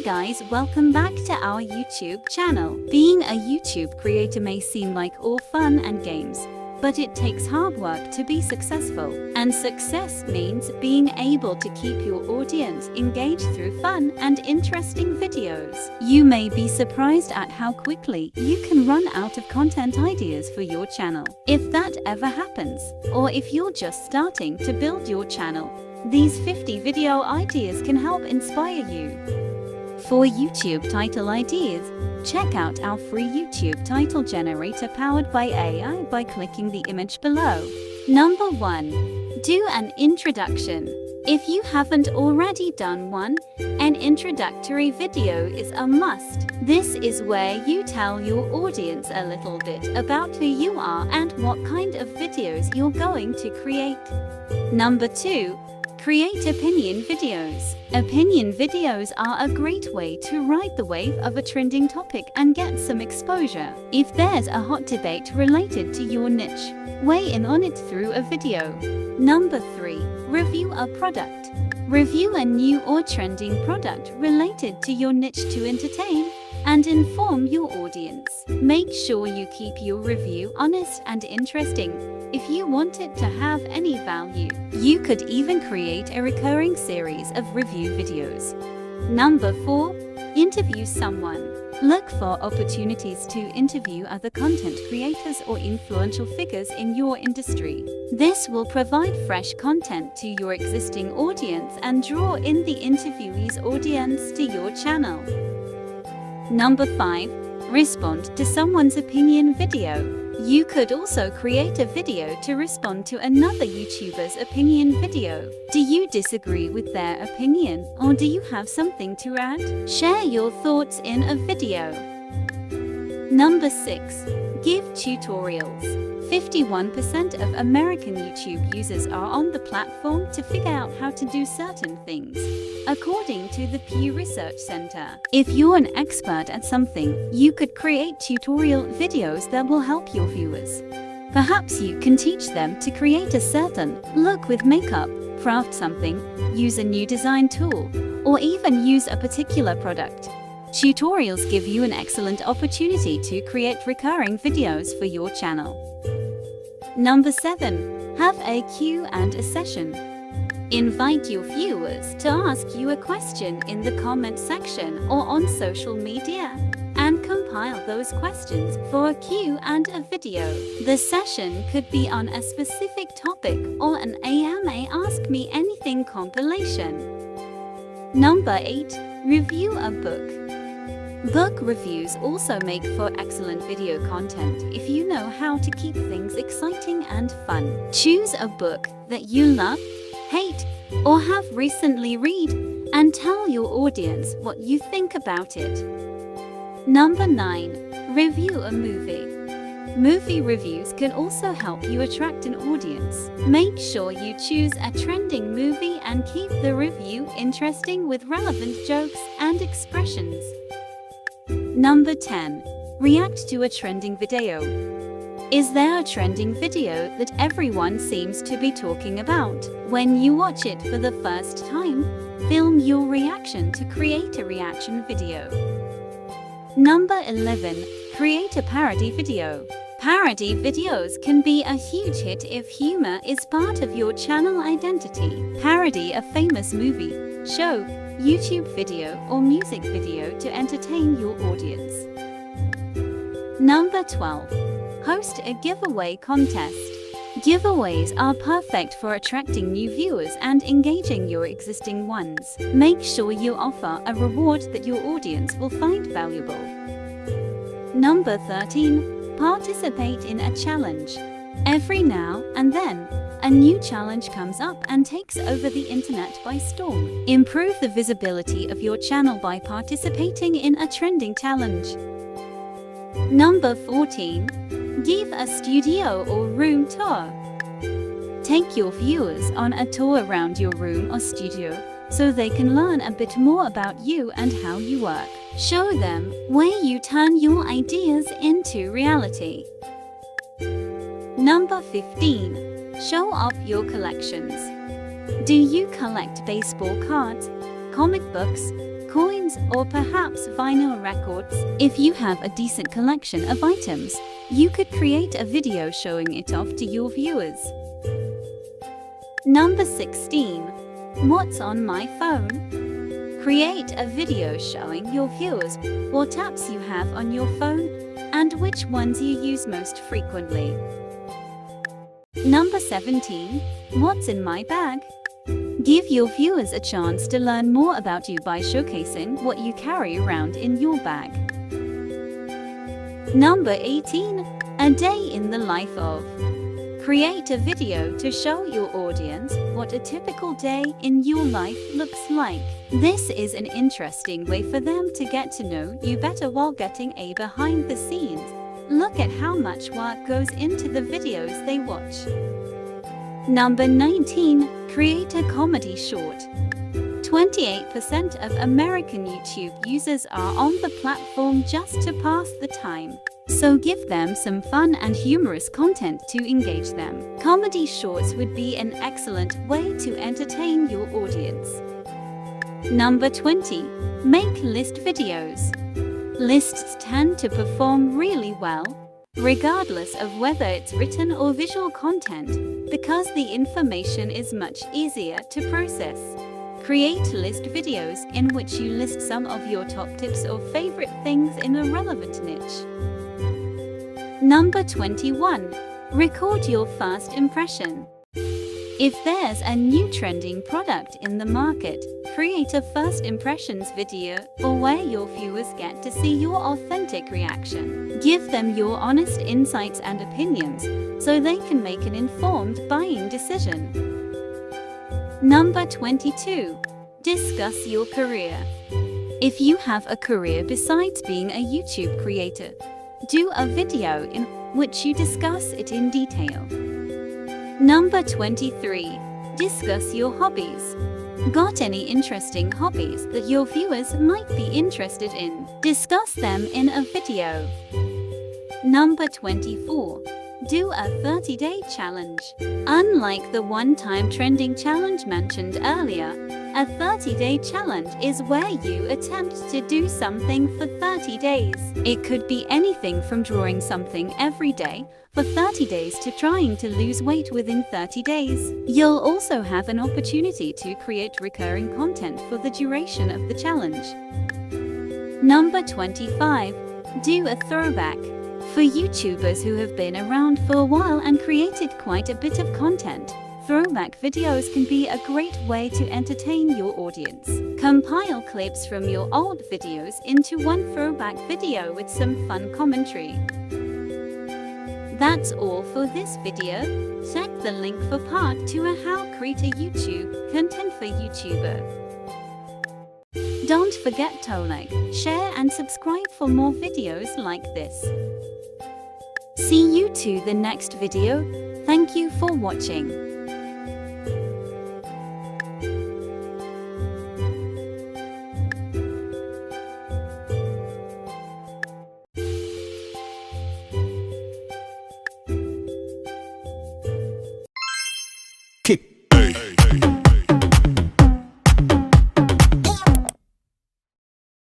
Hi guys, welcome back to our YouTube channel. Being a YouTube creator may seem like all fun and games, but it takes hard work to be successful. And success means being able to keep your audience engaged through fun and interesting videos. You may be surprised at how quickly you can run out of content ideas for your channel. If that ever happens, or if you're just starting to build your channel, these 50 video ideas can help inspire you. For YouTube title ideas, check out our free YouTube title generator powered by AI by clicking the image below. Number 1. Do an introduction. If you haven't already done one, an introductory video is a must. This is where you tell your audience a little bit about who you are and what kind of videos you're going to create. Number 2. Create opinion videos. Opinion videos are a great way to ride the wave of a trending topic and get some exposure. If there's a hot debate related to your niche, weigh in on it through a video. Number 3. Review a product. Review a new or trending product related to your niche to entertain and inform your audience. Make sure you keep your review honest and interesting if you want it to have any value. You could even create a recurring series of review videos. Number 4. Interview someone. Look for opportunities to interview other content creators or influential figures in your industry. This will provide fresh content to your existing audience and draw in the interviewee's audience to your channel. Number 5. Respond to someone's opinion video. You could also create a video to respond to another YouTuber's opinion video. Do you disagree with their opinion, or do you have something to add? Share your thoughts in a video. Number 6. Give tutorials. 51% of American YouTube users are on the platform to figure out how to do certain things, according to the Pew Research Center. If you're an expert at something, you could create tutorial videos that will help your viewers. Perhaps you can teach them to create a certain look with makeup, craft something, use a new design tool, or even use a particular product. Tutorials give you an excellent opportunity to create recurring videos for your channel. Number 7. Have a Q&A session. Invite your viewers to ask you a question in the comment section or on social media, and compile those questions for a Q&A video. The session could be on a specific topic or an AMA Ask Me Anything compilation. Number 8. Review a book. Book reviews also make for excellent video content if you know how to keep things exciting and fun. Choose a book that you love, hate, or have recently read, and tell your audience what you think about it. Number 9. Review a movie. Movie reviews can also help you attract an audience. Make sure you choose a trending movie and keep the review interesting with relevant jokes and expressions. Number 10. React to a trending video. Is there a trending video that everyone seems to be talking about? When you watch it for the first time, film your reaction to create a reaction video. Number 11. Create a parody video. Parody videos can be a huge hit if humor is part of your channel identity. Parody a famous movie, show, YouTube video, or music video to entertain your audience. Number 12. Host a giveaway contest. Giveaways are perfect for attracting new viewers and engaging your existing ones. Make sure you offer a reward that your audience will find valuable. Number 13. Participate in a challenge. Every now and then, a new challenge comes up and takes over the internet by storm. Improve the visibility of your channel by participating in a trending challenge. Number 14. Give a studio or room tour. Take your viewers on a tour around your room or studio so they can learn a bit more about you and how you work. Show them where you turn your ideas into reality. Number 15. Show off your collections. Do you collect baseball cards, comic books, coins, or perhaps vinyl records. If you have a decent collection of items, you could create a video showing it off to your viewers. Number 16. What's on my phone? Create a video showing your viewers what apps you have on your phone and which ones you use most frequently. Number 17. What's in my bag? Give your viewers a chance to learn more about you by showcasing what you carry around in your bag. Number 18. A day in the life of. Create a video to show your audience what a typical day in your life looks like. This is an interesting way for them to get to know you better while getting a behind the scenes look at how much work goes into the videos they watch. Number 19. Create a comedy short. 28% of American YouTube users are on the platform just to pass the time. So give them some fun and humorous content to engage them. Comedy shorts would be an excellent way to entertain your audience. Number 20. Make list videos. Lists tend to perform really well, regardless of whether it's written or visual content, because the information is much easier to process. Create list videos in which you list some of your top tips or favorite things in a relevant niche. Number 21. Record your first impression. If there's a new trending product in the market, create a first impressions video or where your viewers get to see your authentic reaction. Give them your honest insights and opinions so they can make an informed buying decision. Number 22. Discuss your career. If you have a career besides being a YouTube creator, do a video in which you discuss it in detail. Number 23. Discuss your hobbies. Got any interesting hobbies that your viewers might be interested in? Discuss them in a video. Number 24. Do a 30-day challenge. Unlike the one-time trending challenge mentioned earlier, a 30-day challenge is where you attempt to do something for 30 days. It could be anything from drawing something every day for 30 days to trying to lose weight within 30 days. You'll also have an opportunity to create recurring content for the duration of the challenge. Number 25. Do a throwback. For YouTubers who have been around for a while and created quite a bit of content, throwback videos can be a great way to entertain your audience. Compile clips from your old videos into one throwback video with some fun commentary. That's all for this video. Check the link for part 2 of how create a YouTube content for YouTuber. Don't forget to like, share and subscribe for more videos like this. See you to the next video. Thank you for watching.